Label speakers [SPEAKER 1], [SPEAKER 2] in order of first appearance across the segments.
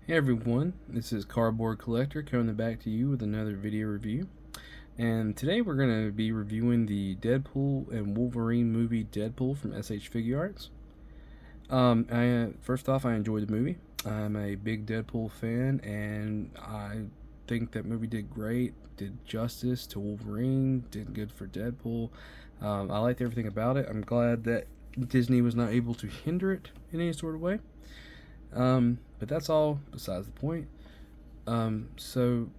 [SPEAKER 1] Hey everyone, this is Cardboard Collector coming back to you with another video review. And today we're going to be reviewing the Deadpool and Wolverine movie Deadpool from SH Figuarts. First off, I enjoyed the movie. I'm a big Deadpool fan, and I think that movie did great, did justice to Wolverine, did good for Deadpool. I liked everything about it. I'm glad that Disney was not able to hinder it in any sort of way. But that's all besides the point. So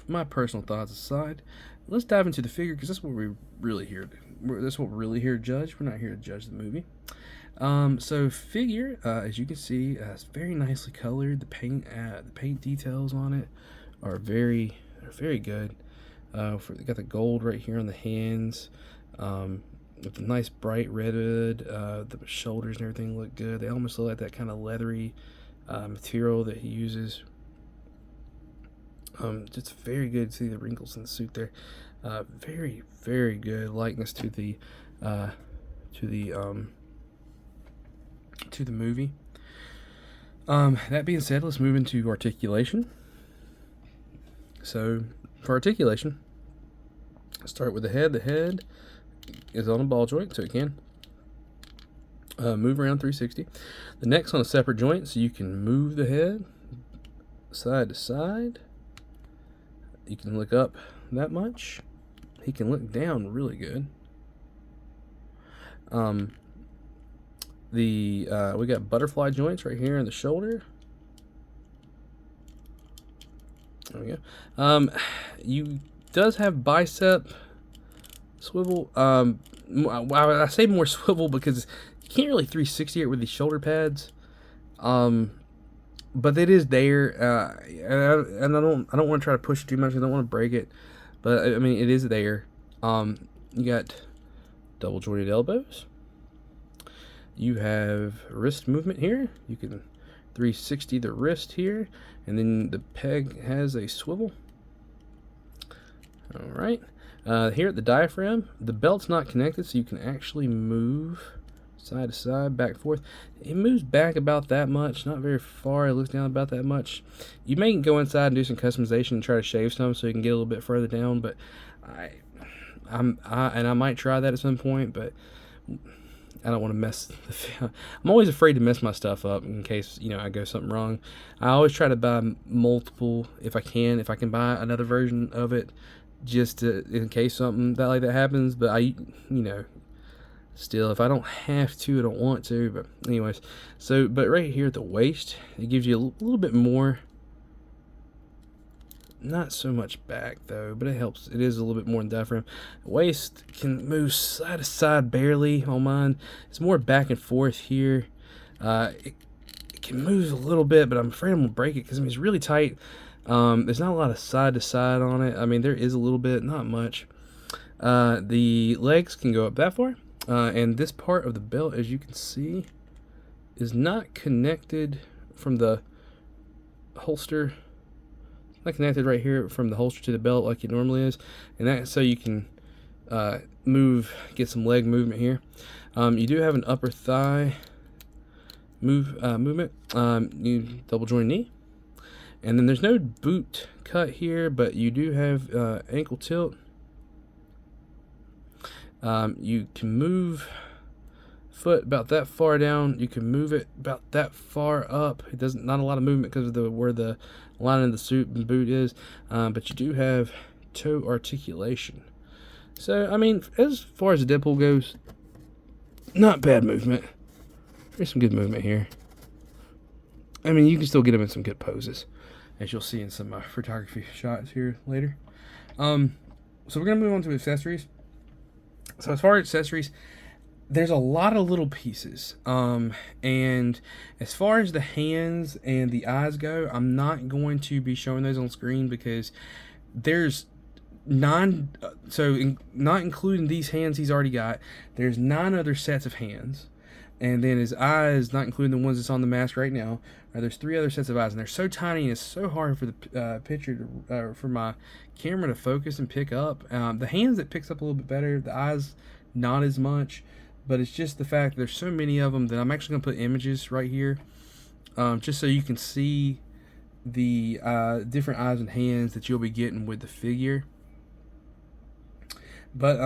[SPEAKER 1] my personal thoughts aside, let's dive into the figure because that's what we're really here to. That's what we're really here to judge. We're not here to judge the movie. So figure, as you can see, it's very nicely colored. The paint details on it are very good. Got the gold right here on the hands. With a nice bright red hood, the shoulders and everything look good. They almost look like that kind of leathery material that he uses. Just very good to see the wrinkles in the suit there. Very good likeness to the movie. That being said, let's move into articulation. So for articulation, start with the head. The head is on a ball joint, so it can move around 360. The neck's on a separate joint, so you can move the head side to side. You can look up that much. He can look down really good. We got butterfly joints right here in the shoulder. There we go. You does have bicep swivel. I say more swivel because you can't really 360 it with these shoulder pads. But it is there, and I don't want to try to push it too much. I don't want to break it, but I mean it is there. You got double jointed elbows. You have wrist movement here. You can 360 the wrist here, and then the peg has a swivel. All right. Here at the diaphragm, the belt's not connected, so you can actually move side to side, back and forth. It moves back about that much, not very far. It looks down about that much. You may go inside and do some customization and try to shave some so you can get a little bit further down, but I might try that at some point, but I don't want to mess. I'm always afraid to mess my stuff up in case I go something wrong. I always try to buy multiple if I can. If I can buy another version of it, just in case something like that happens. But still, if I don't have to, I don't want to. But anyways, but right here at the waist, it gives you a little bit more. Not so much back though, but it helps. It is a little bit more in the diaphragm. Waist can move side to side barely on mine. It's more back and forth here. It can move a little bit, but I'm afraid I'm gonna break it because it's really tight. There's not a lot of side to side on it. I mean, there is a little bit, not much. The legs can go up that far, and this part of the belt, as you can see, is not connected from the holster. Not connected right here from the holster to the belt like it normally is, and that's so you can get some leg movement here. You do have an upper thigh movement. You double joint knee, and then there's no boot cut here, but you do have ankle tilt. You can move foot about that far down. You can move it about that far up. It doesn't not a lot of movement because of where the line of the suit and boot is, but you do have toe articulation. So I mean, as far as the Deadpool goes, not bad movement. There's some good movement here. I mean, you can still get him in some good poses, as you'll see in some photography shots here later. So we're gonna move on to accessories. So as far as accessories, there's a lot of little pieces, and as far as the hands and the eyes go, I'm not going to be showing those on screen because there's 9, not including these hands he's already got, there's 9 other sets of hands, and then his eyes, not including the ones that's on the mask right now, there's 3 other sets of eyes, and they're so tiny and it's so hard for the picture for my camera to focus and pick up. The hands, it picks up a little bit better, the eyes not as much. But it's just the fact that there's so many of them that I'm actually going to put images right here just so you can see the different eyes and hands that you'll be getting with the figure. But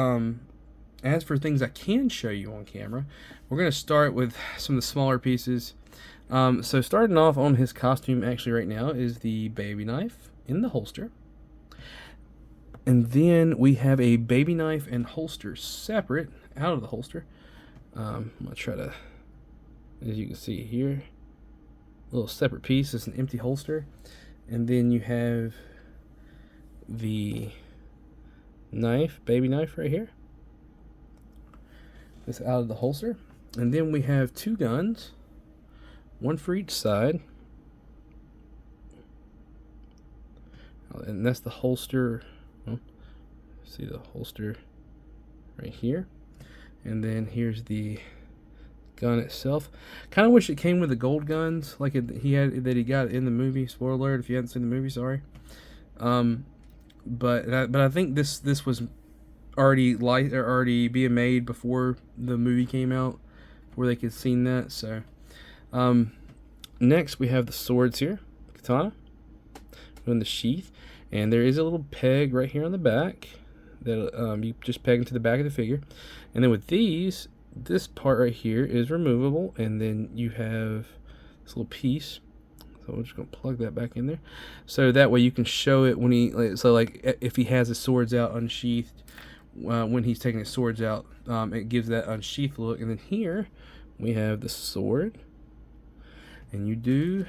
[SPEAKER 1] as for things I can show you on camera, we're going to start with some of the smaller pieces. So starting off on his costume actually right now is the baby knife in the holster. And then we have a baby knife and holster separate out of the holster. I'm going to try to, as you can see here, a little separate piece. It's an empty holster. And then you have the knife, baby knife right here. It's out of the holster. And then we have two guns, one for each side. And that's the holster. Oh, see the holster right here. And then here's the gun itself. Kind of wish it came with the gold guns like he got in the movie. Spoiler alert if you haven't seen the movie, sorry. But I think this was already being made before the movie came out, before they could seen that. So next we have the swords here, katana in the sheath, and there is a little peg right here on the back that you just peg into the back of the figure. And then with these, this part right here is removable, and then you have this little piece. So we're just gonna plug that back in there, so that way you can show it when he, like if he has his swords out unsheathed, when he's taking his swords out, it gives that unsheathed look. And then here we have the sword, and you do.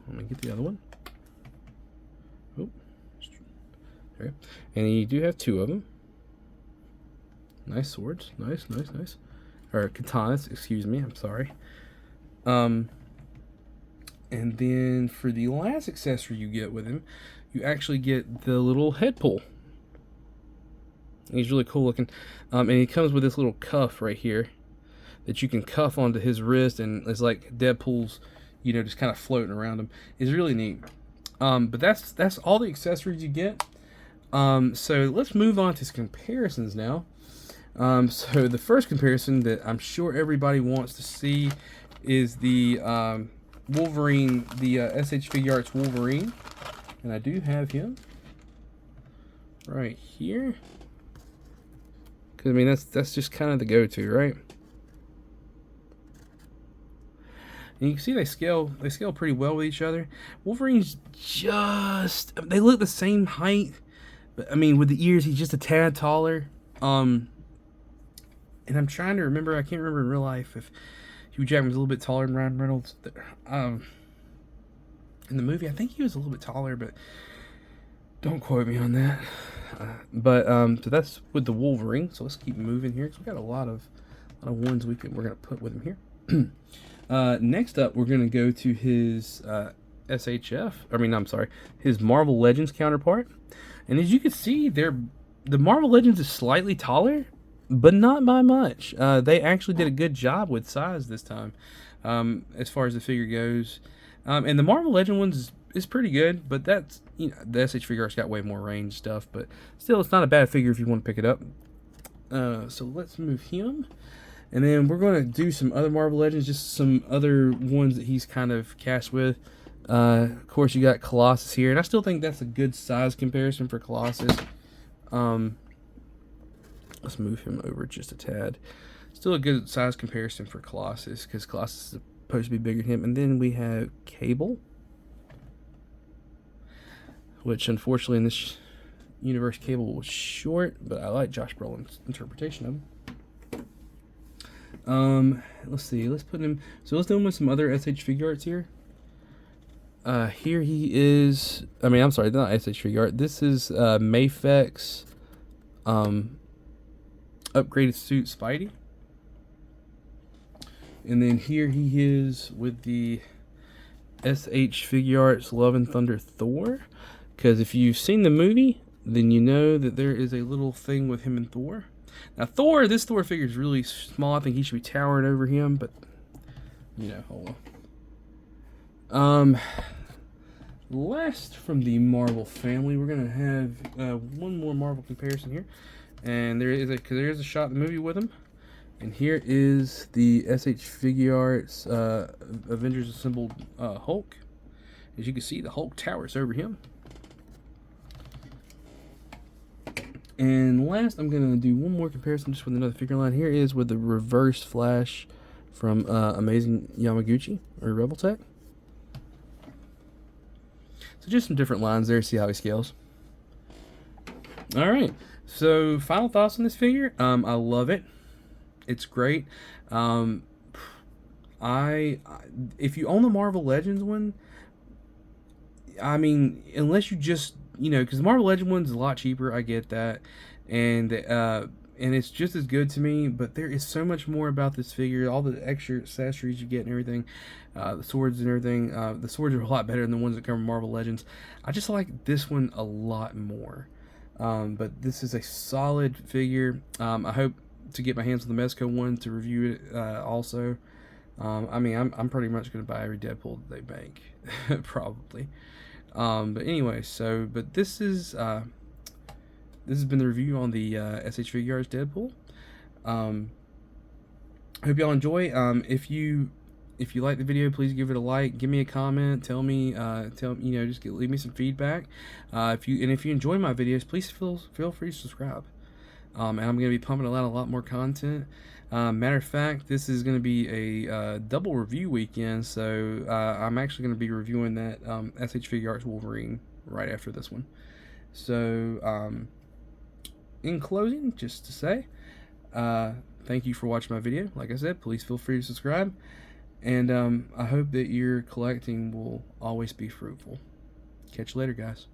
[SPEAKER 1] Let me get the other one. Oh, okay. And you do have two of them. Nice swords, nice. Or katanas, excuse me. I'm sorry. And then for the last accessory you get with him, you actually get the little head pull. He's really cool looking. And he comes with this little cuff right here that you can cuff onto his wrist, and it's like Deadpool's, just kind of floating around him. It's really neat. But that's all the accessories you get. So let's move on to comparisons now. So the first comparison that I'm sure everybody wants to see is the Wolverine, the SH Figuarts Wolverine, and I do have him right here, because I mean that's just kind of the go-to, right? And you can see they scale pretty well with each other. Wolverine's they look the same height, but I mean with the ears he's just a tad taller. And I'm trying to remember, I can't remember in real life if Hugh Jackman was a little bit taller than Ryan Reynolds. In the movie, I think he was a little bit taller, but don't quote me on that. So that's with the Wolverine. So let's keep moving here, because we got a lot of ones we're gonna put with him here. Next up, we're gonna go to his his Marvel Legends counterpart. And as you can see, the Marvel Legends is slightly taller, but not by much. They actually did a good job with size this time, as far as the figure goes. And the Marvel Legend ones is pretty good, but that's, the SH Figuarts got way more range stuff, but still, it's not a bad figure if you want to pick it up. So let's move him, and then we're going to do some other Marvel Legends, just some other ones that he's kind of cast with. Of course, you got Colossus here, and I still think that's a good size comparison for Colossus. Let's move him over just a tad. Still a good size comparison for Colossus, because Colossus is supposed to be bigger than him. And then we have Cable, which unfortunately in this universe Cable was short, but I like Josh Brolin's interpretation of him. Let's see. Let's put him. So let's do him with some other SH Figuarts here. Here he is. I mean, I'm sorry, not SH Figuart. This is Mafex. Upgraded suit Spidey. And then here he is with the SH Figuarts Love and Thunder Thor, because if you've seen the movie, then you know that there is a little thing with him and Thor. Now this Thor figure is really small. I think he should be towering over him, but hold on. Last from the Marvel family, we're gonna have one more Marvel comparison here. And there is a shot in the movie with him, And here is the SH Figuarts Avengers Assembled Hulk. As you can see, the Hulk towers over him. And last, I'm going to do one more comparison just with another figure line. Here is with the Reverse Flash from Amazing Yamaguchi, or Rebel Tech. So just some different lines there, see how he scales. Alright, so final thoughts on this figure. I love it. It's great. If you own the Marvel Legends one, I mean, unless you just, you know, because the Marvel Legend one's a lot cheaper, I get that, and it's just as good to me. But there is so much more about this figure, all the extra accessories you get and everything, the swords and everything. The swords are a lot better than the ones that come from Marvel Legends. I just like this one a lot more. But this is a solid figure. I hope to get my hands on the Mezco one to review it also. I mean, I'm pretty much going to buy every Deadpool that they make, probably. But anyway, but this has been the review on the SH Figuarts Deadpool. Hope y'all enjoy. If you like the video, please give it a like, give me a comment, tell me, just leave me some feedback. If you enjoy my videos, please feel free to subscribe. And I'm going to be pumping out a lot more content. Matter of fact, this is going to be a double review weekend, so I'm actually going to be reviewing that SH Figuarts Wolverine right after this one. So, in closing, just to say, thank you for watching my video. Like I said, please feel free to subscribe, and I hope that your collecting will always be fruitful. Catch you later, guys.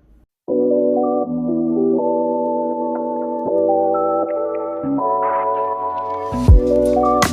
[SPEAKER 1] Thank you.